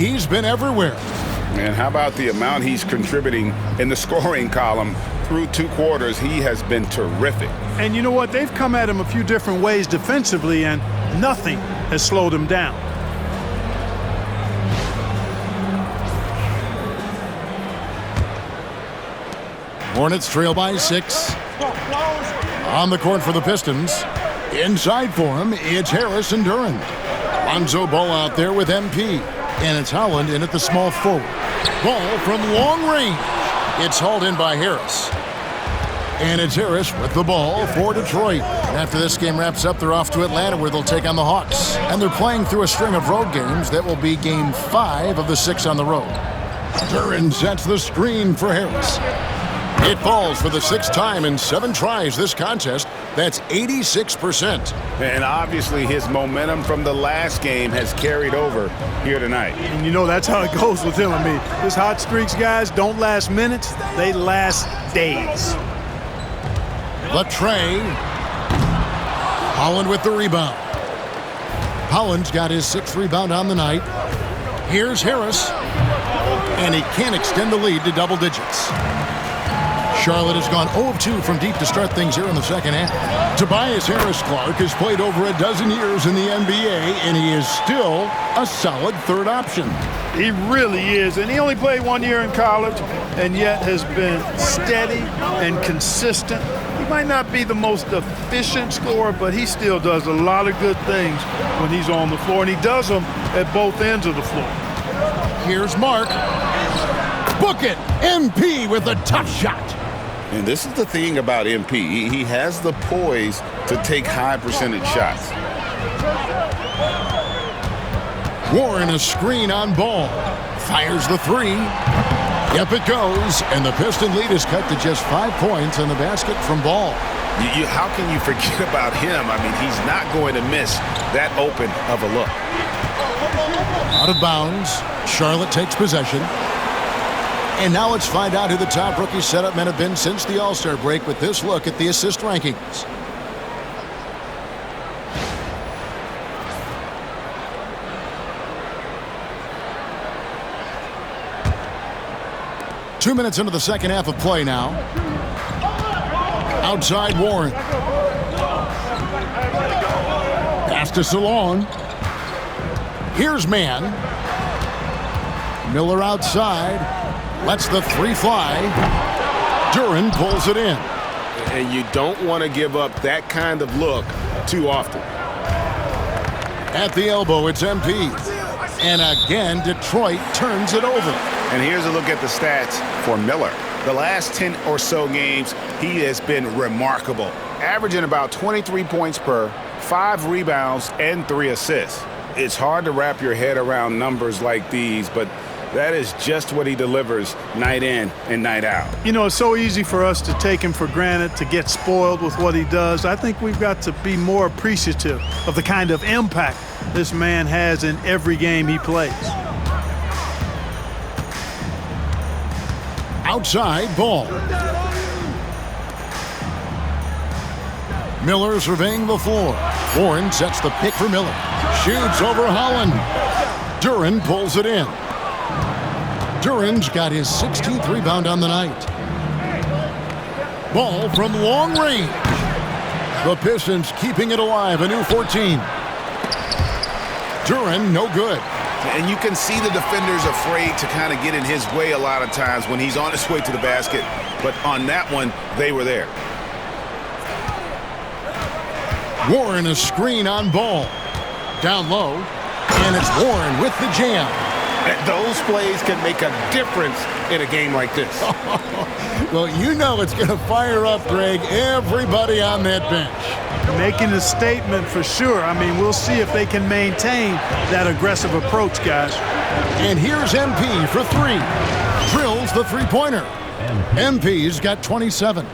he's been everywhere. And how about the amount he's contributing in the scoring column? Through 2 quarters, he has been terrific. And you know what? They've come at him a few different ways defensively, and nothing has slowed him down. Hornets trail by 6. On the court for the Pistons. Inside for him, it's Harris and Duran. Lonzo Ball out there with MP. And it's Holland in at the small forward. Ball from long range. It's hauled in by Harris. And it's Harris with the ball for Detroit. And after this game wraps up, they're off to Atlanta where they'll take on the Hawks. And they're playing through a string of road games. That will be game 5 of the 6 on the road. Duran sets the screen for Harris. It falls for the 6th time in 7 tries this contest. That's 86%. And obviously his momentum from the last game has carried over here tonight. And you know that's how it goes with him. I mean, his hot streaks, guys, don't last minutes. They last days. The tray. Holland with the rebound. Holland's got his 6th rebound on the night. Here's Harris. And he can't extend the lead to double digits. Charlotte has gone 0 of 2 from deep to start things here in the second half. Tobias Harris-Clark has played over a dozen years in the NBA, and he is still a solid 3rd option. He really is, and he only played 1 year in college, and yet has been steady and consistent. He might not be the most efficient scorer, but he still does a lot of good things when he's on the floor, and he does them at both ends of the floor. Here's Mark. Book it! MP with a tough shot. And this is the thing about MP. He has the poise to take high percentage shots. Warren a screen on Ball. Fires the 3. Yep, it goes. And the Piston lead is cut to just 5 points on the basket from Ball. How can you forget about him? I mean, he's not going to miss that open of a look. Out of bounds. Charlotte takes possession. And now let's find out who the top rookie setup men have been since the All-Star break with this look at the assist rankings. Two minutes into the second half of play now. Outside Warren. Pass to Salon. Here's Mann. Miller outside. Lets the 3 fly. Duran pulls it in. And you don't want to give up that kind of look too often. At the elbow, it's MP. And again, Detroit turns it over. And here's a look at the stats for Miller. The last 10 or so games, he has been remarkable. Averaging about 23 points per, 5 rebounds, and 3 assists. It's hard to wrap your head around numbers like these, but that is just what he delivers night in and night out. You know, it's so easy for us to take him for granted, to get spoiled with what he does. I think we've got to be more appreciative of the kind of impact this man has in every game he plays. Outside Ball. Miller surveying the floor. Warren sets the pick for Miller. Shoots over Holland. Duran pulls it in. Duran's got his 16th rebound on the night. Ball from long range. The Pistons keeping it alive, a new 14. Duran, no good. And you can see the defenders afraid to kind of get in his way a lot of times when he's on his way to the basket. But on that one, they were there. Warren a screen on Ball. Down low, and it's Warren with the jam. And those plays can make a difference in a game like this. Well, you know it's going to fire up, Greg, everybody on that bench. Making a statement for sure. I mean, we'll see if they can maintain that aggressive approach, guys. And here's MP for 3. Drills the three-pointer. MP's got 27.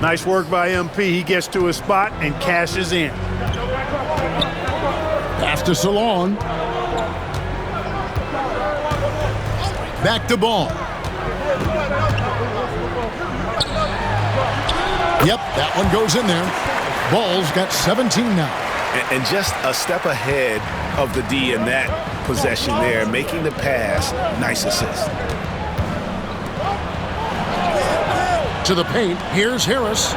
Nice work by MP. He gets to his spot and cashes in. Pass to Salon. Back to Ball. Yep, that one goes in there. Ball's got 17 now. And just a step ahead of the D in that possession there, making the pass. Nice assist. To the paint, here's Harris.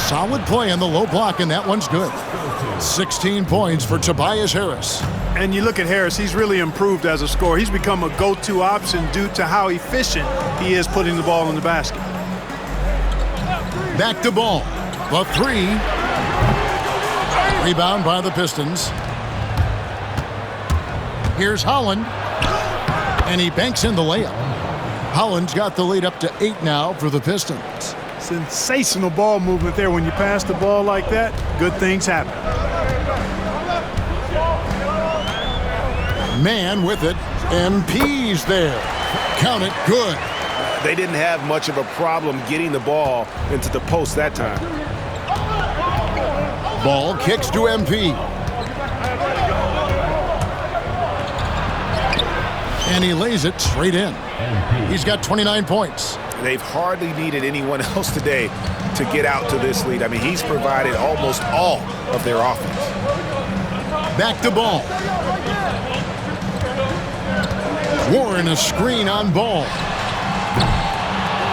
Solid play on the low block, and that one's good. 16 points for Tobias Harris. And you look at Harris, he's really improved as a scorer. He's become a go-to option due to how efficient he is putting the ball in the basket. Back to Ball. The three. Rebound by the Pistons. Here's Holland. And he banks in the layup. Holland's got the lead up to 8 now for the Pistons. Sensational ball movement there. When you pass the ball like that, good things happen. Man with it. MP's there. Count it, good. They didn't have much of a problem getting the ball into the post that time. Ball kicks to MP. And he lays it straight in. He's got 29 points. They've hardly needed anyone else today to get out to this lead. I mean, he's provided almost all of their offense. Back to Ball. Warren a screen on Ball.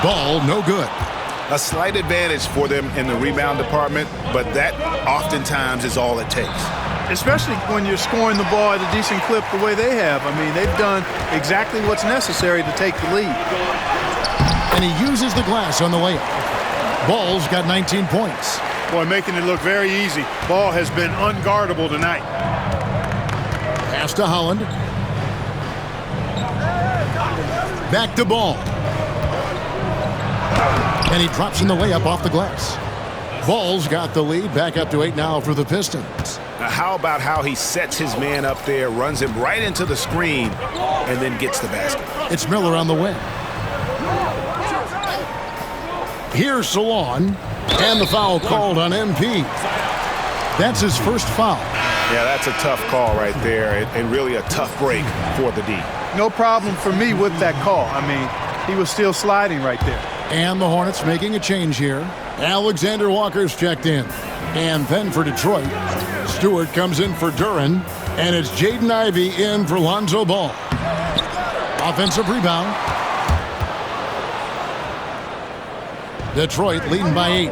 Ball no good. A slight advantage for them in the rebound department, but that oftentimes is all it takes. Especially when you're scoring the ball at a decent clip the way they have. I mean, they've done exactly what's necessary to take the lead. And he uses the glass on the layup. Ball's got 19 points. Boy, making it look very easy. Ball has been unguardable tonight. Pass to Holland. Back to Ball. And he drops in the layup off the glass. Ball's got the lead, back up to 8 now for the Pistons. Now, how about how he sets his man up there, runs him right into the screen, and then gets the basket? It's Miller on the wing. Here's Salon, and the foul called on MP. That's his first foul. Yeah, that's a tough call right there, and really a tough break for the D. No problem for me with that call. I mean, he was still sliding right there. And the Hornets making a change here. Alexander Walker's checked in. And then for Detroit, Stewart comes in for Duren, and it's Jaden Ivey in for Lonzo Ball. Offensive rebound. Detroit leading by 8.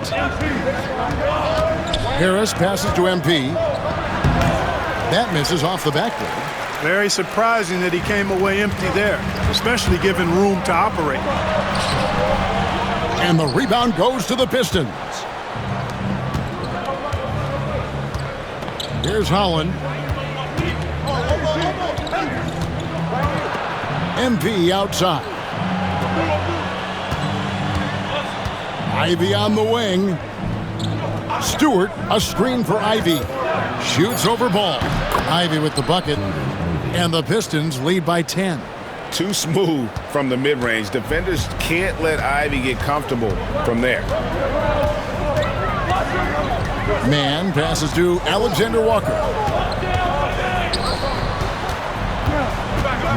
Harris passes to MP. That misses off the backboard. Very surprising that he came away empty there, especially given room to operate. And the rebound goes to the Pistons. Here's Holland. MP outside. Ivy on the wing. Stewart, a screen for Ivy. Shoots over Ball. Ivy with the bucket. And the Pistons lead by 10. Too smooth from the mid-range. Defenders can't let Ivy get comfortable from there. Man passes to Alexander Walker.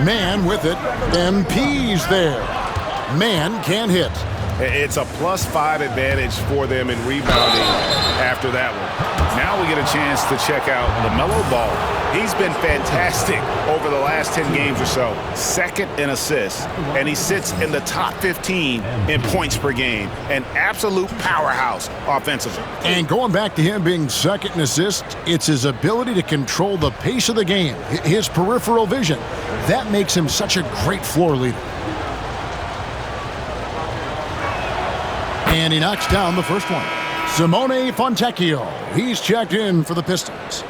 Man with it. MP's there. Man can't hit. It's a +5 advantage for them in rebounding after that one. Now we get a chance to check out LaMelo Ball. He's been fantastic over the last 10 games or so. Second in assists, and he sits in the top 15 in points per game. An absolute powerhouse offensively. And going back to him being second in assists, it's his ability to control the pace of the game, his peripheral vision. That makes him such a great floor leader. And he knocks down the first one. Simone Fontecchio. He's checked in for the Pistons.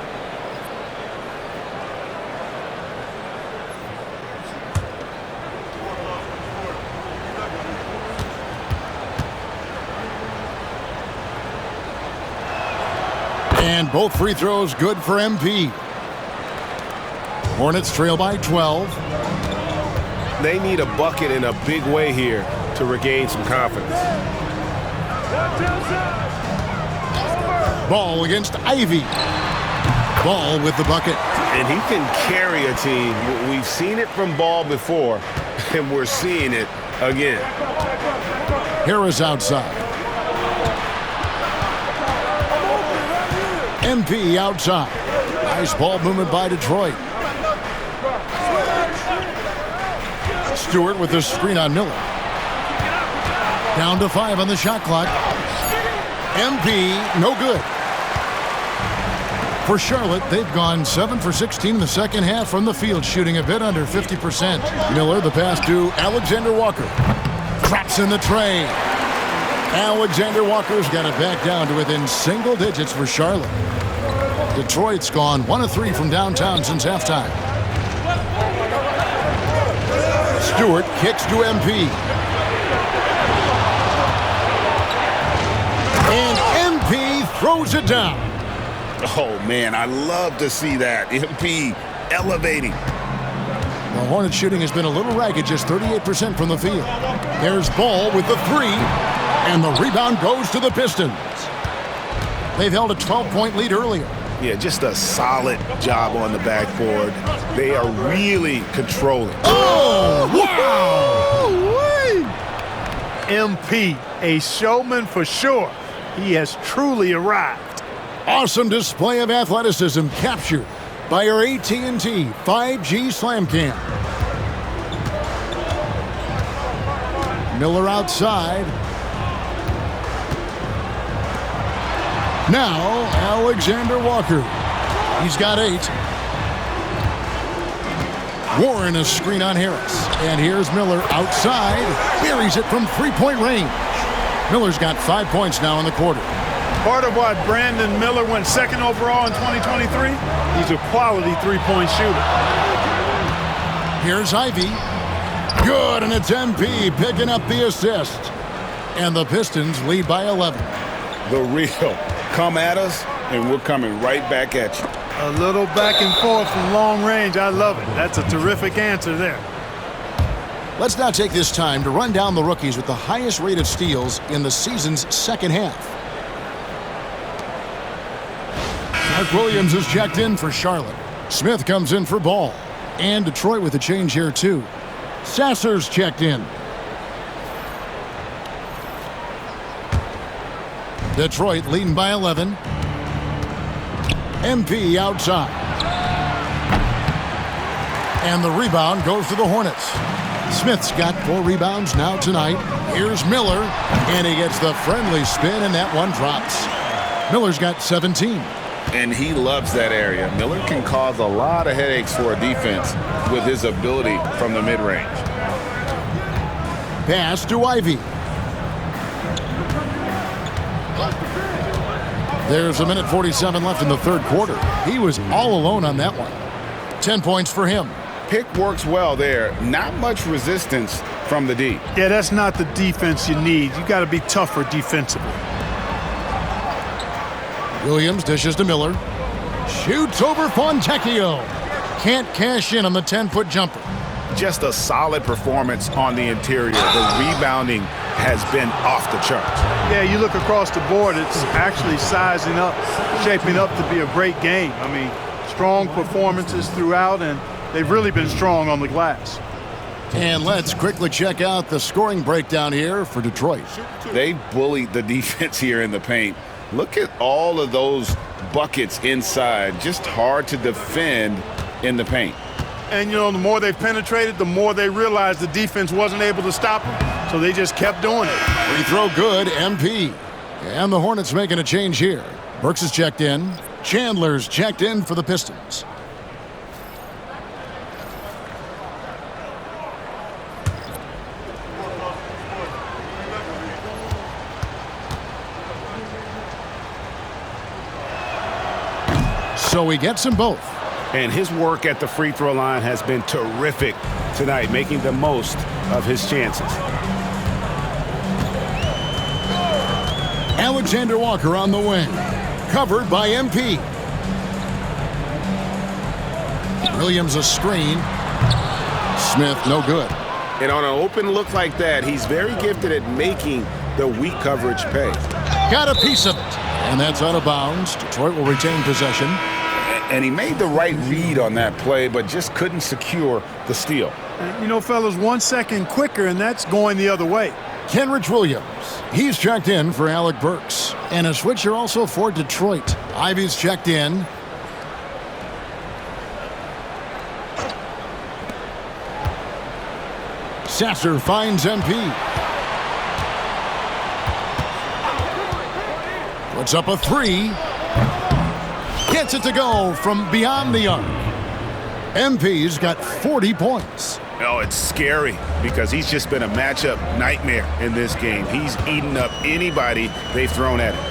And both free throws good for MP. Hornets trail by 12. They need a bucket in a big way here to regain some confidence. Ball against Ivy. Ball with the bucket. And he can carry a team. We've seen it from Ball before, and we're seeing it again. Harris outside. MP outside. Nice ball movement by Detroit. Stewart with the screen on Miller. Down to 5 on the shot clock. MP, no good. For Charlotte, they've gone 7 for 16 in the second half from the field, shooting a bit under 50%. Miller, the pass to Alexander Walker. Drops in the tray. Alexander Walker's got it back down to within single digits for Charlotte. Detroit's gone 1 of 3 from downtown since halftime. Stewart kicks to MP. And MP throws it down. Oh, man, I love to see that. MP elevating. The Hornets shooting has been a little ragged, just 38% from the field. There's Ball with the 3, and the rebound goes to the Pistons. They've held a 12-point lead earlier. Yeah, just a solid job on the backboard. They are really controlling. Oh, wow! MP, a showman for sure. He has truly arrived. Awesome display of athleticism captured by our AT&T 5G Slam Cam. Miller outside. Now, Alexander Walker. He's got 8. Warren a screen on Harris. And here's Miller outside. Buries it from 3-point range. Miller's got 5 points now in the quarter. Part of why Brandon Miller went 2nd overall in 2023, he's a quality 3-point shooter. Here's Ivy. Good, and it's MP picking up the assist. And the Pistons lead by 11. The real. Come at us, and we're coming right back at you. A little back and forth from long range. I love it. That's a terrific answer there. Let's now take this time to run down the rookies with the highest rate of steals in the season's second half. Mark Williams is checked in for Charlotte. Smith comes in for Ball. And Detroit with a change here, too. Sasser's checked in. Detroit leading by 11. MP outside. And the rebound goes to the Hornets. Smith's got 4 rebounds now tonight. Here's Miller, and he gets the friendly spin, and that one drops. Miller's got 17. And he loves that area. Miller can cause a lot of headaches for a defense with his ability from the mid-range. Pass to Ivy. There's 1:47 left in the third quarter. He was all alone on that one. 10 points for him. Pick works well there. Not much resistance from the D. Yeah, that's not the defense you need. You got to be tougher defensively. Williams dishes to Miller. Shoots over Fontecchio. Can't cash in on the 10-foot jumper. Just a solid performance on the interior. The rebounding has been off the charts. Yeah, you look across the board, it's actually sizing up, shaping up to be a great game. I mean, strong performances throughout, and they've really been strong on the glass. And let's quickly check out the scoring breakdown here for Detroit. They bullied the defense here in the paint. Look at all of those buckets inside. Just hard to defend in the paint. And, you know, the more they've penetrated, the more they realized the defense wasn't able to stop them, so they just kept doing it. Free throw good, MP. And the Hornets making a change here. Burks is checked in. Chandler's checked in for the Pistons. So he gets them both. And his work at the free throw line has been terrific tonight, making the most of his chances. Alexander Walker on the wing. Covered by MP. Williams a screen. Smith no good. And on an open look like that, he's very gifted at making the weak coverage pay. Got a piece of it. And that's out of bounds. Detroit will retain possession. And he made the right read on that play, but just couldn't secure the steal. You know, fellas, 1 second quicker, and that's going the other way. Kenrich Williams. He's checked in for Alec Burks. And a switcher also for Detroit. Ivy's checked in. Sasser finds MP. Puts up a three. Gets it to go from beyond the arc. MP's got 40 points. Oh, it's scary because he's just been a matchup nightmare in this game. He's eaten up anybody they've thrown at him.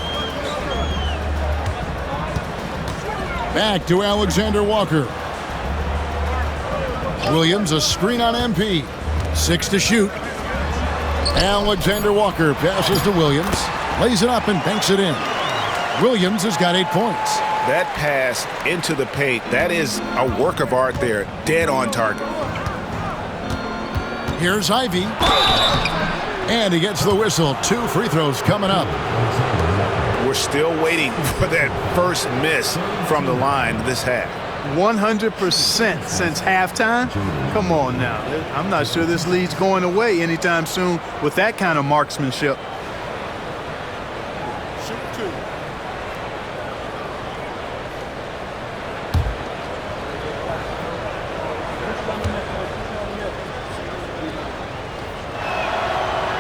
Back to Alexander Walker. Williams, a screen on MP. 6 to shoot. Alexander Walker passes to Williams. Lays it up and banks it in. Williams has got 8 points. That pass into the paint, that is a work of art there. Dead on target. Here's Ivy. And he gets the whistle. 2 free throws coming up. We're still waiting for that first miss from the line this half. 100% since halftime? Come on now. I'm not sure this lead's going away anytime soon with that kind of marksmanship.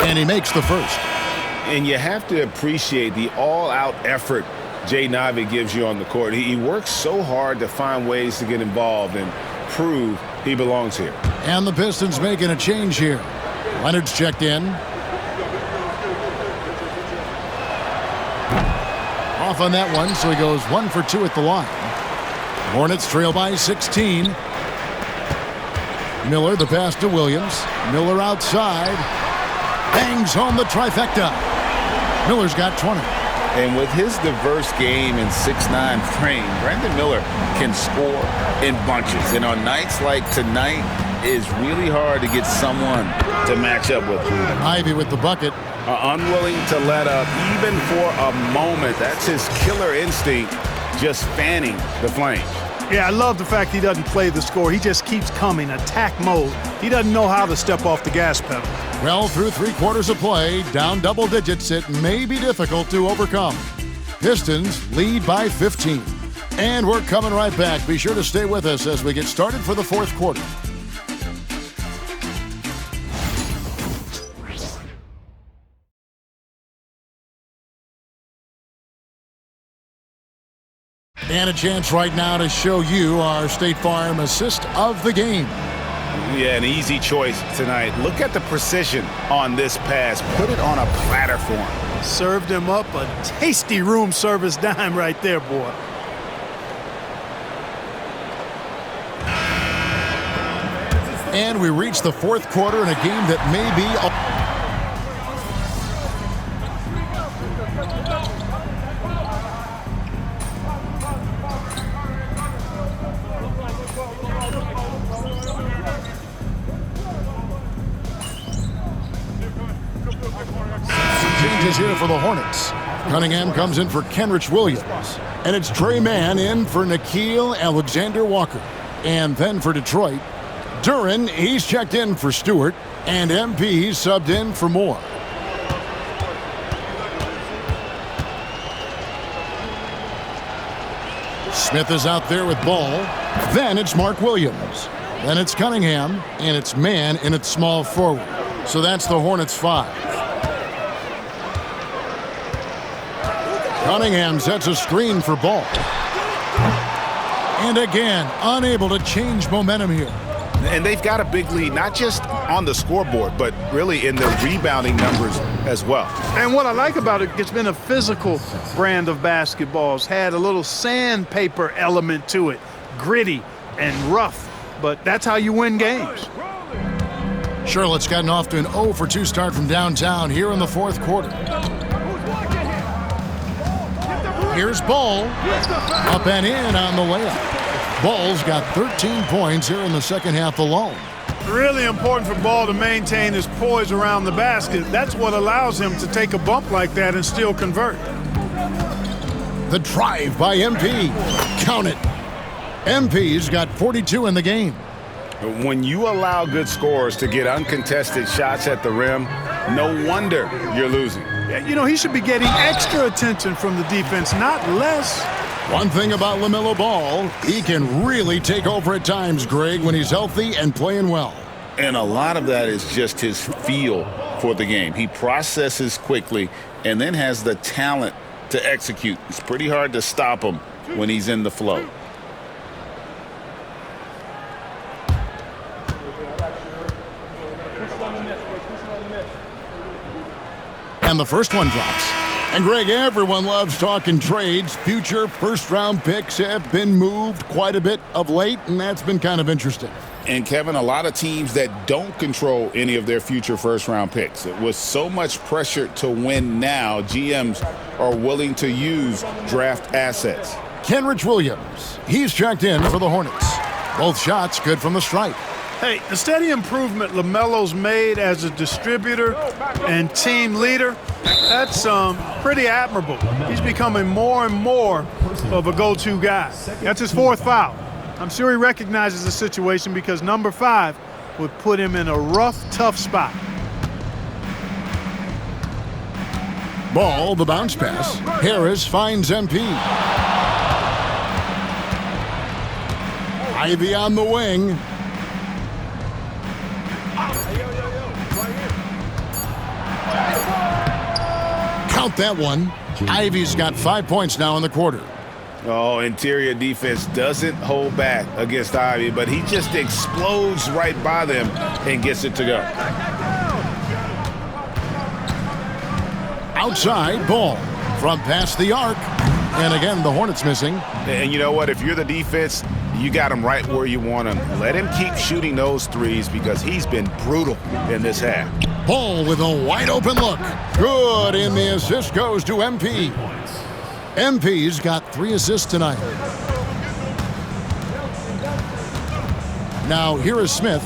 And he makes the first. And you have to appreciate the all-out effort Jaden Ivey gives you on the court. He works so hard to find ways to get involved and prove he belongs here. And the Pistons making a change here. Leonard's checked in. Off on that one, so he goes 1 for 2 at the line. Hornets trail by 16. Miller, the pass to Williams. Miller outside. Bangs home the trifecta. Miller's got 20. And with his diverse game and 6'9" frame, Brandon Miller can score in bunches. And on nights like tonight, it's really hard to get someone to match up with him. Ivy with the bucket. Unwilling to let up even for a moment. That's his killer instinct, just fanning the flames. Yeah, I love the fact he doesn't play the score. He just keeps coming, attack mode. He doesn't know how to step off the gas pedal. Well, through 3 quarters of play, down double digits, it may be difficult to overcome. Pistons lead by 15. And we're coming right back. Be sure to stay with us as we get started for the 4th quarter. And a chance right now to show you our State Farm assist of the game. Yeah, an easy choice tonight. Look at the precision on this pass. Put it on a platter for him. Served him up a tasty room service dime right there, boy. And we reach the 4th quarter in a game that may be... Changes here for the Hornets. Cunningham comes in for Kenrich Williams. And it's Trey Mann in for Nickeil Alexander-Walker. And then for Detroit, Duren, he's checked in for Stewart. And MP, he's subbed in for Moore. Smith is out there with ball. Then it's Mark Williams. Then it's Cunningham. And it's Mann in at small forward. So that's the Hornets 5. Cunningham sets a screen for Ball. And again, unable to change momentum here. And they've got a big lead, not just on the scoreboard, but really in the rebounding numbers as well. And what I like about it, it's been a physical brand of basketball. It's had a little sandpaper element to it, gritty and rough, but that's how you win games. Charlotte's gotten off to an 0 for 2 start from downtown here in the 4th quarter. Here's Ball. Up and in on the layup. Ball's got 13 points here in the second half alone. Really important for Ball to maintain his poise around the basket. That's what allows him to take a bump like that and still convert. The drive by MP. Count it. MP's got 42 in the game. When you allow good scorers to get uncontested shots at the rim, no wonder you're losing. You know, he should be getting extra attention from the defense, not less. One thing about LaMelo Ball, he can really take over at times, Greg, when he's healthy and playing well. And a lot of that is just his feel for the game. He processes quickly and then has the talent to execute. It's pretty hard to stop him when he's in the flow. And the first one drops. And Greg, everyone loves talking trades. Future first-round picks have been moved quite a bit of late, and that's been kind of interesting. And, Kevin, a lot of teams that don't control any of their future first-round picks. With so much pressure to win now, GMs are willing to use draft assets. Kenrich Williams, he's checked in for the Hornets. Both shots good from the stripe. Hey, the steady improvement LaMelo's made as a distributor and team leader, that's pretty admirable. He's becoming more and more of a go-to guy. That's his 4th foul. I'm sure he recognizes the situation because number 5 would put him in a rough, tough spot. Ball, the bounce pass. Harris finds MP. Ivy on the wing. Count that one. Ivy's got 5 points now in the quarter. Oh, interior defense doesn't hold back against Ivy, but he just explodes right by them and gets it to go. Outside, Ball from past the arc. And again, the Hornets missing. And you know what? If you're the defense, you got him right where you want him. Let him keep shooting those threes because he's been brutal in this half. Ball with a wide open look. Good, and the assist goes to MP. MP's got 3 assists tonight. Now here is Smith.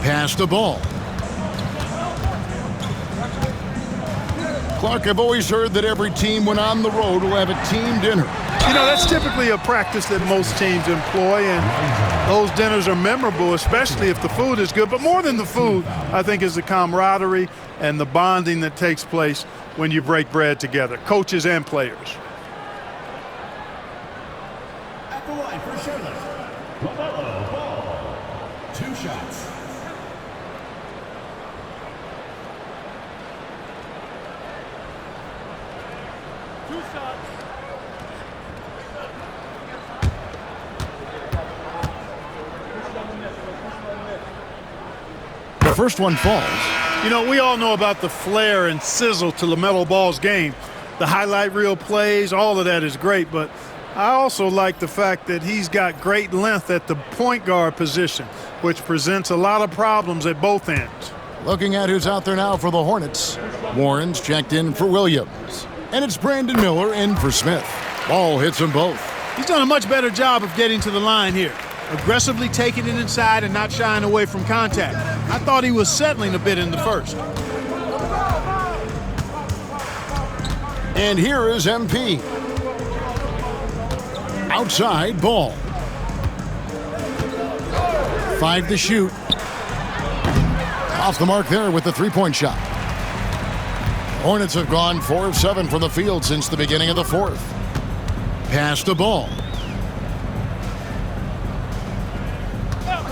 Pass the ball. Clark, I've always heard that every team when on the road will have a team dinner. You know, that's typically a practice that most teams employ, and those dinners are memorable, especially if the food is good. But more than the food, I think, is the camaraderie and the bonding that takes place when you break bread together, coaches and players. At the line for Charlotte, LaMelo Ball. 2 shots. The first one falls. You know, we all know about the flair and sizzle to LaMelo Ball's game. The highlight reel plays, all of that is great, but I also like the fact that he's got great length at the point guard position, which presents a lot of problems at both ends. Looking at who's out there now for the Hornets. Warren's checked in for Williams. And it's Brandon Miller in for Smith. Ball hits them both. He's done a much better job of getting to the line here. Aggressively taking it inside and not shying away from contact. I thought he was settling a bit in the first. And here is MP. Outside, Ball. 5 to shoot. Off the mark there with the 3-point shot. Hornets have gone 4 of 7 from the field since the beginning of the 4th. Pass the ball.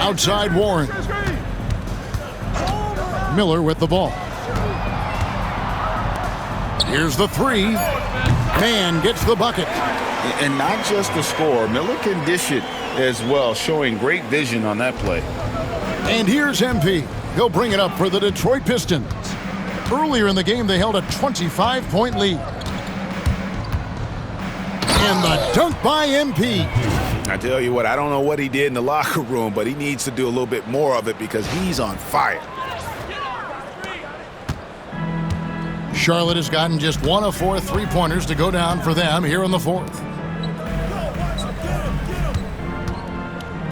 Outside Warren. Miller with the ball. Here's the 3. Man gets the bucket. And not just the score. Miller can dish it as well, showing great vision on that play. And here's MP. He'll bring it up for the Detroit Pistons. Earlier in the game, they held a 25-point lead. And the dunk by MP. I tell you what, I don't know what he did in the locker room, but he needs to do a little bit more of it because he's on fire. Charlotte has gotten just 1 of 4 3-pointers to go down for them here in the 4th.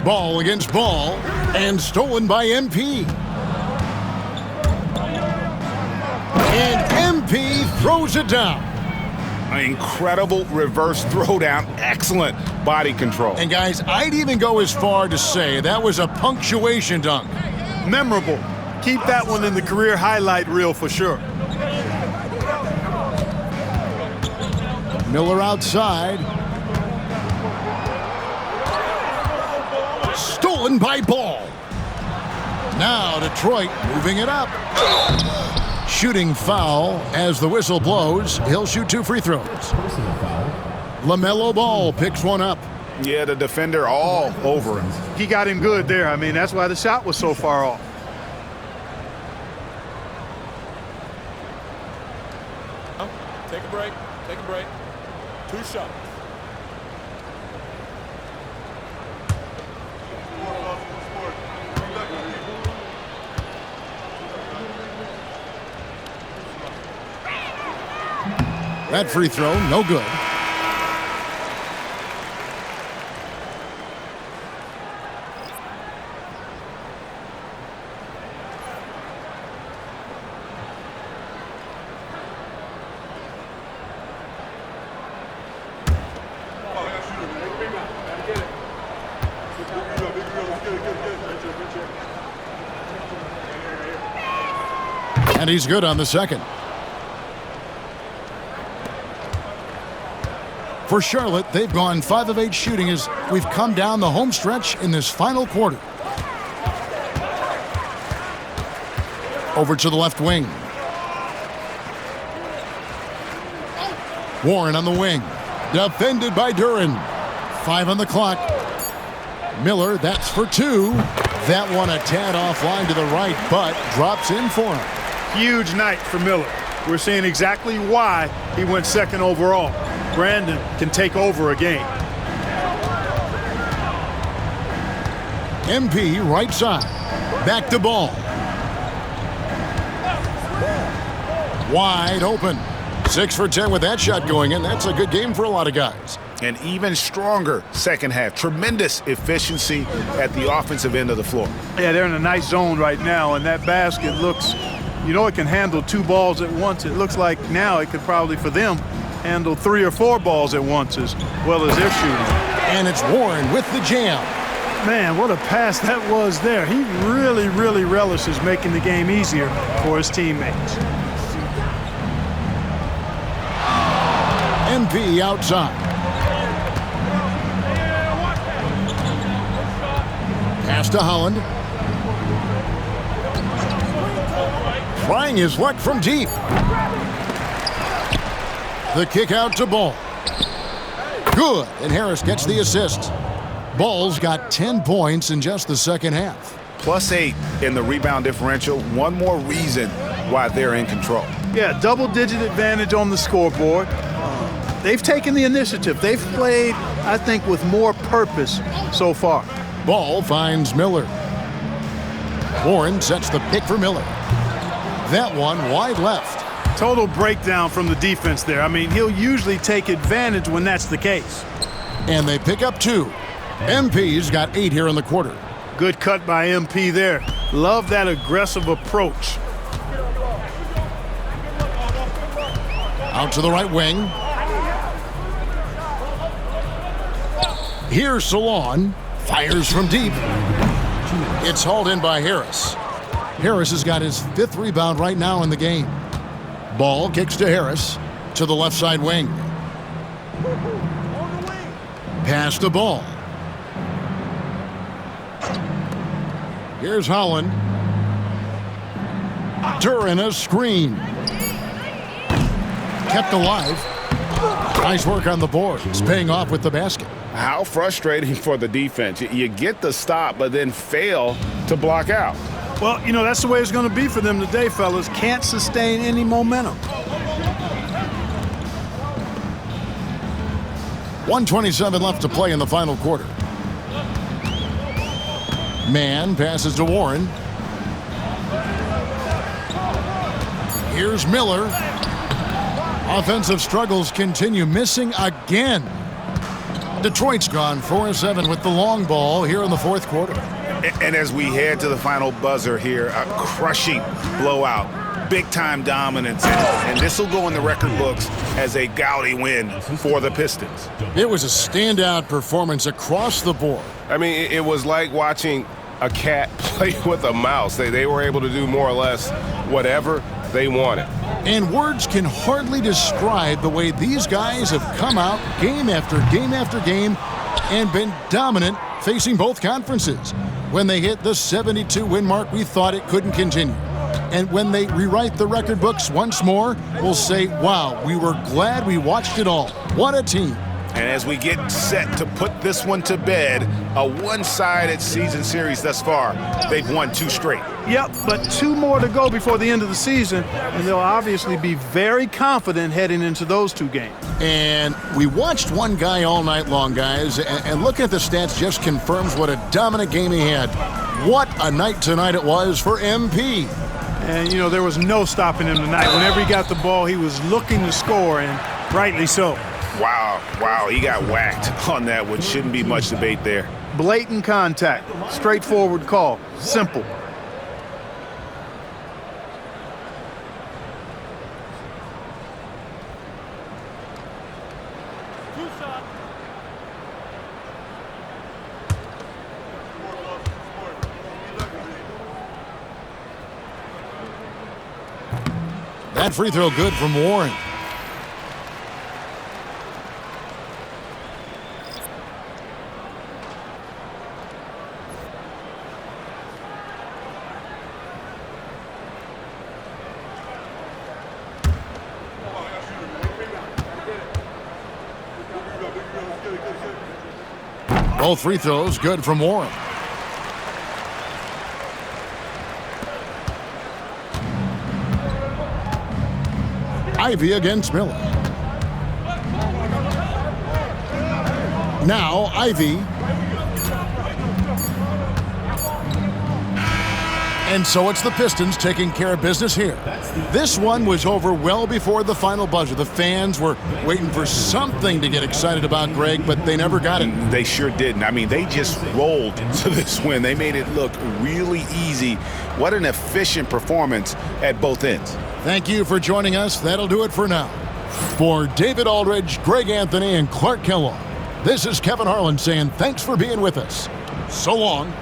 Ball against Ball, and stolen by MP. And MP throws it down. An incredible reverse throwdown. Excellent body control. And guys, I'd even go as far to say that was a punctuation dunk. Memorable. Keep that one in the career highlight reel for sure. Miller outside. Stolen by Ball. Now Detroit moving it up. Shooting foul as the whistle blows. He'll shoot 2 free throws. LaMelo Ball picks one up. Yeah, the defender all over him. He got him good there. I mean, that's why the shot was so far off. Take a break. Take a break. 2 shots. That free throw, no good. And he's good on the second. For Charlotte, they've gone 5 of 8 shooting as we've come down the home stretch in this final quarter. Over to the left wing. Warren on the wing. Defended by Duren. 5 on the clock. Miller, that's for 2. That one a tad offline to the right, but drops in for him. Huge night for Miller. We're seeing exactly why he went second overall. Brandon can take over a game. MP right side. Back to Ball. Wide open. 6 for 10 with that shot going in. That's a good game for a lot of guys. An even stronger second half. Tremendous efficiency at the offensive end of the floor. Yeah, they're in a nice zone right now, and that basket looks, you know, it can handle 2 balls at once. It looks like now it could probably, for them, handle 3 or 4 balls at once as well as they're shooting. And it's Warren with the jam. Man, what a pass that was there. He really, really relishes making the game easier for his teammates. MP outside. Pass to Holland. Trying his luck from deep. The kick out to Ball. Good, and Harris gets the assist. Ball's got 10 points in just the second half. +8 in the rebound differential. One more reason why they're in control. Yeah, double-digit advantage on the scoreboard. They've taken the initiative. They've played, I think, with more purpose so far. Ball finds Miller. Warren sets the pick for Miller. That one wide left. Total breakdown from the defense there. I mean, he'll usually take advantage when that's the case. And they pick up 2. MP's got 8 here in the quarter. Good cut by MP there. Love that aggressive approach. Out to the right wing. Here's Salon. Fires from deep. It's hauled in by Harris. Harris has got his 5th rebound right now in the game. Ball kicks to Harris. To the left side wing. Pass the Ball. Here's Holland. Duren a screen. Kept alive. Nice work on the board. It's paying off with the basket. How frustrating for the defense. You get the stop, but then fail to block out. Well, you know, that's the way it's going to be for them today, fellas. Can't sustain any momentum. 1:27 left to play in the final quarter. Man passes to Warren. Here's Miller. Offensive struggles continue, missing again. Detroit's gone 4-7 with the long ball here in the 4th quarter. And as we head to the final buzzer here, a crushing blowout, big-time dominance, and this will go in the record books as a gaudy win for the Pistons. It was a standout performance across the board. I mean, it was like watching a cat play with a mouse. They were able to do more or less whatever they wanted. And words can hardly describe the way these guys have come out game after game after game and been dominant facing both conferences. When they hit the 72-win mark, we thought it couldn't continue. And when they rewrite the record books once more, we'll say, wow, we were glad we watched it all. What a team. And as we get set to put this one to bed, a one-sided season series thus far. They've won 2 straight. Yep, but 2 more to go before the end of the season, and they'll obviously be very confident heading into those 2 games. And we watched one guy all night long, guys, and looking at the stats just confirms what a dominant game he had. What a night tonight it was for MP. And, you know, there was no stopping him tonight. Whenever he got the ball, he was looking to score, and rightly so. Wow, he got whacked on that one. Shouldn't be much debate there. Blatant contact, straightforward call, simple. That free throw good from Warren. Both free throws good from Warren. Ivy against Miller. Now Ivy. And so it's the Pistons taking care of business here. This one was over well before the final buzzer. The fans were waiting for something to get excited about, Greg, but they never got it. They sure didn't. I mean, they just rolled to this win. They made it look really easy. What an efficient performance at both ends. Thank you for joining us. That'll do it for now. For David Aldridge, Greg Anthony, and Clark Kellogg, this is Kevin Harlan saying thanks for being with us. So long.